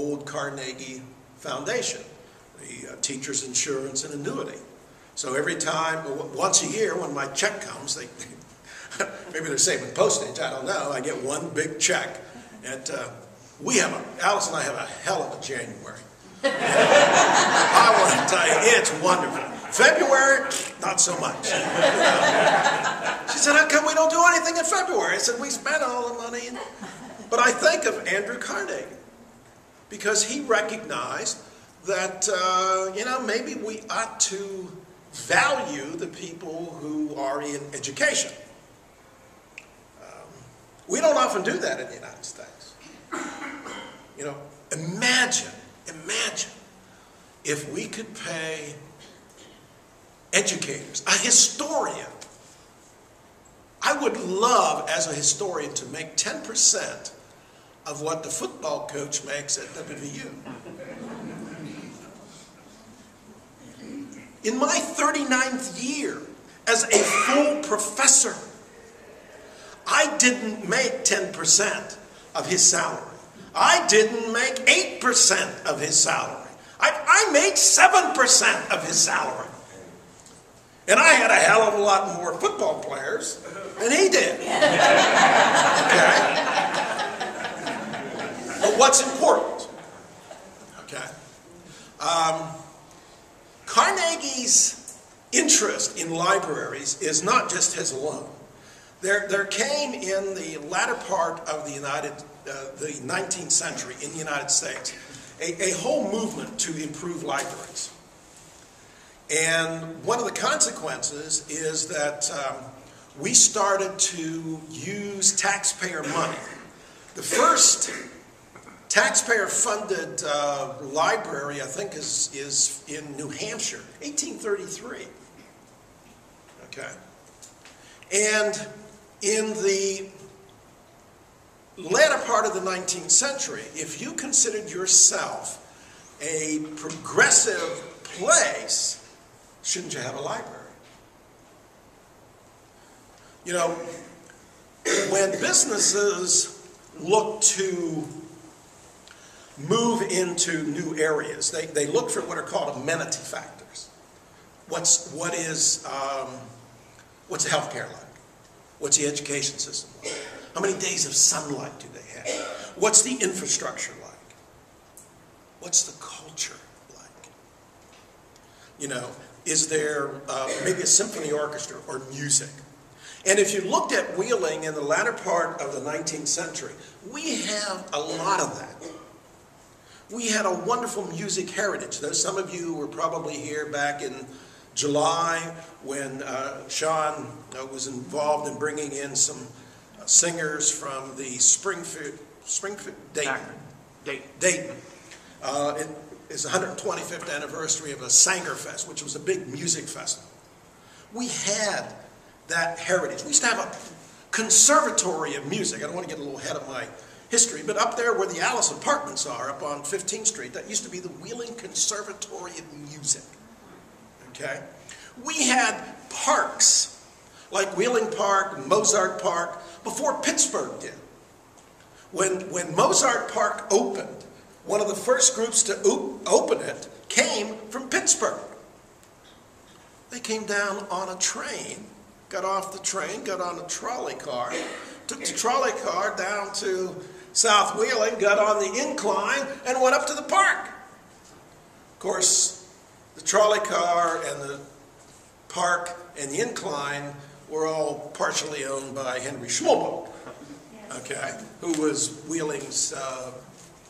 old Carnegie Foundation, the teacher's insurance and annuity. So every time, once a year, when my check comes, maybe they're saving postage, I don't know, I get one big check. And Alice and I have a hell of a January. I want to tell you, it's wonderful. February, not so much. She said, how come we don't do anything in February? I said, we spent all the money. But I think of Andrew Carnegie, because he recognized that, maybe we ought to value the people who are in education. We don't often do that in the United States. Imagine if we could pay educators, a historian. I would love, as a historian, to make 10% of what the football coach makes at WVU. In my 39th year as a full professor, I didn't make 10% of his salary. I didn't make 8% of his salary. I made 7% of his salary. And I had a hell of a lot more football players than he did. Okay? But what's important? Okay? Carnegie's interest in libraries is not just his alone. There came in the latter part of the 19th century in the United States a whole movement to improve libraries. And one of the consequences is that we started to use taxpayer money. The first taxpayer-funded library, I think, is in New Hampshire, 1833. Okay? And in the latter part of the 19th century, if you considered yourself a progressive place, shouldn't you have a library? When businesses look to move into new areas, they look for what are called amenity factors. What's the healthcare like? What's the education system like? How many days of sunlight do they have? What's the infrastructure like? What's the culture like? Is there maybe a symphony orchestra or music? And if you looked at Wheeling in the latter part of the 19th century, we have a lot of that. We had a wonderful music heritage. Some of you were probably here back in July when Sean was involved in bringing in some singers from the Dayton. It is the 125th anniversary of a Sanger Fest, which was a big music festival. We had that heritage. We used to have a conservatory of music. I don't want to get a little ahead of my history, but up there where the Alice Apartments are, up on 15th Street, that used to be the Wheeling Conservatory of Music. Okay? We had parks, like Wheeling Park and Mozart Park, before Pittsburgh did. When Mozart Park opened, one of the first groups to open it came from Pittsburgh. They came down on a train, got off the train, got on a trolley car, took the trolley car down to South Wheeling, got on the incline, and went up to the park. Of course, the trolley car and the park and the incline were all partially owned by Henry Schmolbuck, okay, who was Wheeling's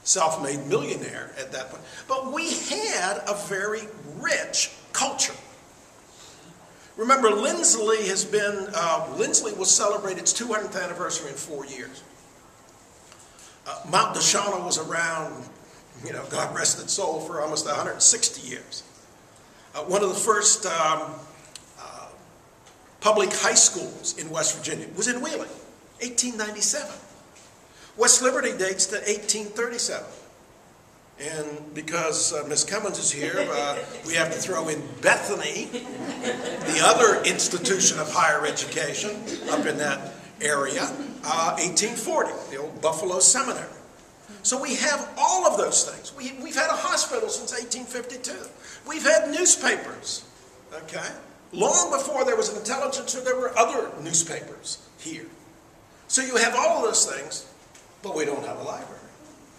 self-made millionaire at that point. But we had a very rich culture. Remember, Lindsley will celebrate its 200th anniversary in 4 years. Mount Deshauna was around, God rest its soul, for almost 160 years. One of the first public high schools in West Virginia was in Wheeling, 1897. West Liberty dates to 1837. And because Miss Cummins is here, we have to throw in Bethany, the other institution of higher education up in that area, 1840, the old Buffalo Seminary. So we have all of those things. hospital since 1852. We've had newspapers, okay? Long before there was an Intelligencer, there were other newspapers here. So you have all of those things, but we don't have a library.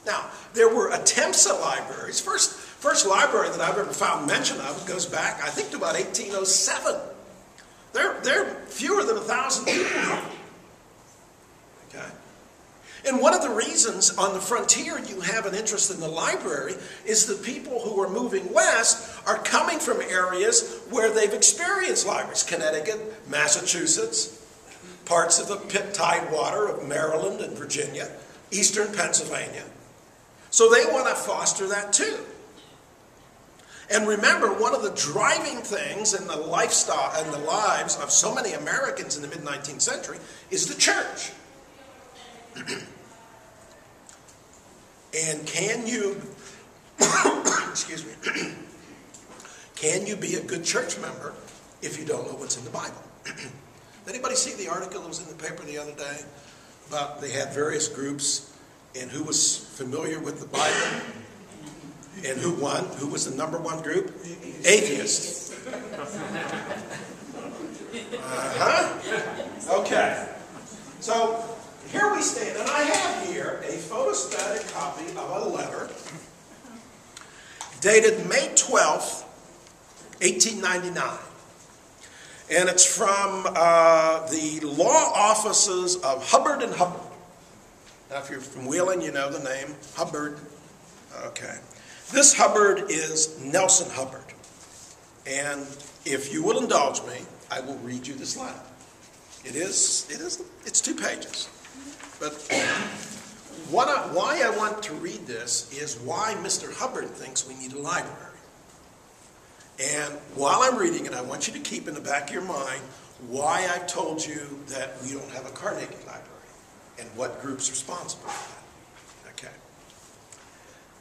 Now, there were attempts at libraries. First library that I've ever found mention of goes back, I think, to about 1807. There are fewer than 1,000 people here. Okay? And one of the reasons on the frontier you have an interest in the library is that people who are moving west are coming from areas where they've experienced libraries. Connecticut, Massachusetts, parts of the tidewater of Maryland and Virginia, eastern Pennsylvania. So they want to foster that too. And remember, one of the driving things in the lifestyle and the lives of so many Americans in the mid-19th century is the church. And can you, excuse me, can you be a good church member if you don't know what's in the Bible? Anybody see the article that was in the paper the other day about they had various groups and who was familiar with the Bible and who won? Who was the number one group? Atheists. Okay. So here we stand, and I have here a photostatic copy of a letter dated May 12th, 1899. And it's from the law offices of Hubbard and Hubbard. Now, if you're from Wheeling, you know the name, Hubbard. Okay. This Hubbard is Nelson Hubbard. And if you will indulge me, I will read you this letter. It's 2 pages. But why I want to read this is why Mr. Hubbard thinks we need a library. And while I'm reading it, I want you to keep in the back of your mind why I've told you that we don't have a Carnegie library and what group's responsible for that. Okay.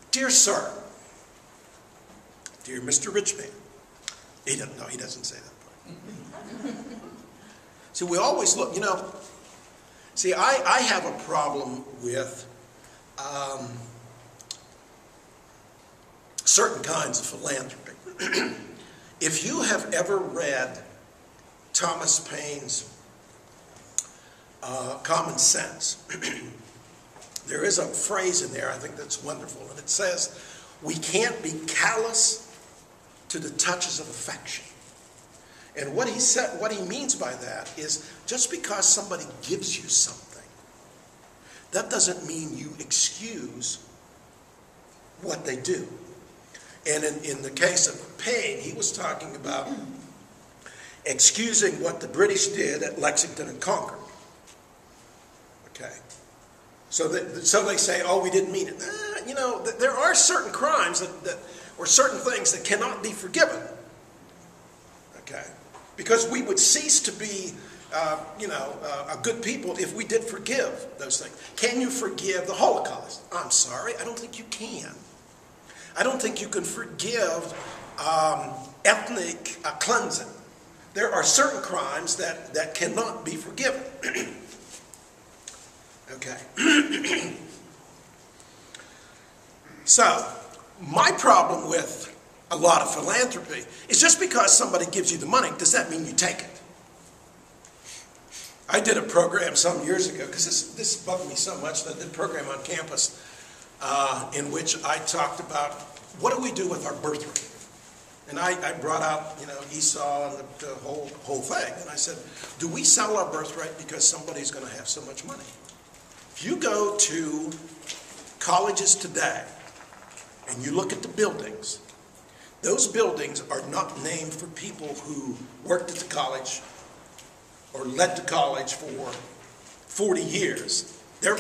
Dear sir, dear Mr. Richman, he doesn't say that part. See, we always look, see, I have a problem with certain kinds of philanthropy. If you have ever read Thomas Paine's Common Sense, there is a phrase in there I think that's wonderful, and it says, we can't be callous to the touches of affection. And what he means by that is just because somebody gives you something, that doesn't mean you excuse what they do. And in the case of Paine, he was talking about excusing what the British did at Lexington and Concord. Okay. So they say, oh, we didn't mean it. There are certain crimes or certain things that cannot be forgiven. Okay. Because we would cease to be, a good people if we did forgive those things. Can you forgive the Holocaust? I'm sorry, I don't think you can. I don't think you can forgive ethnic cleansing. There are certain crimes that cannot be forgiven. Okay. So, my problem with a lot of philanthropy is just because somebody gives you the money, does that mean you take it? I did a program some years ago, because this bugged me so much, that I did a program on campus in which I talked about what do we do with our birth rate. And I brought out, Esau and the whole thing. And I said, do we sell our birthright because somebody's going to have so much money? If you go to colleges today and you look at the buildings, those buildings are not named for people who worked at the college or led the college for 40 years. Their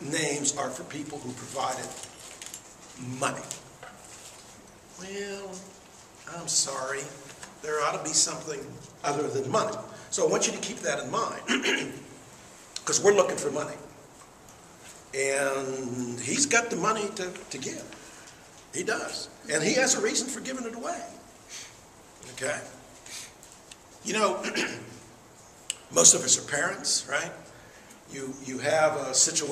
names are for people who provided money. Well, I'm sorry. There ought to be something other than money. So I want you to keep that in mind, because we're looking for money. And he's got the money to give. He does. And he has a reason for giving it away. Okay? Most of us are parents, right? You have a situation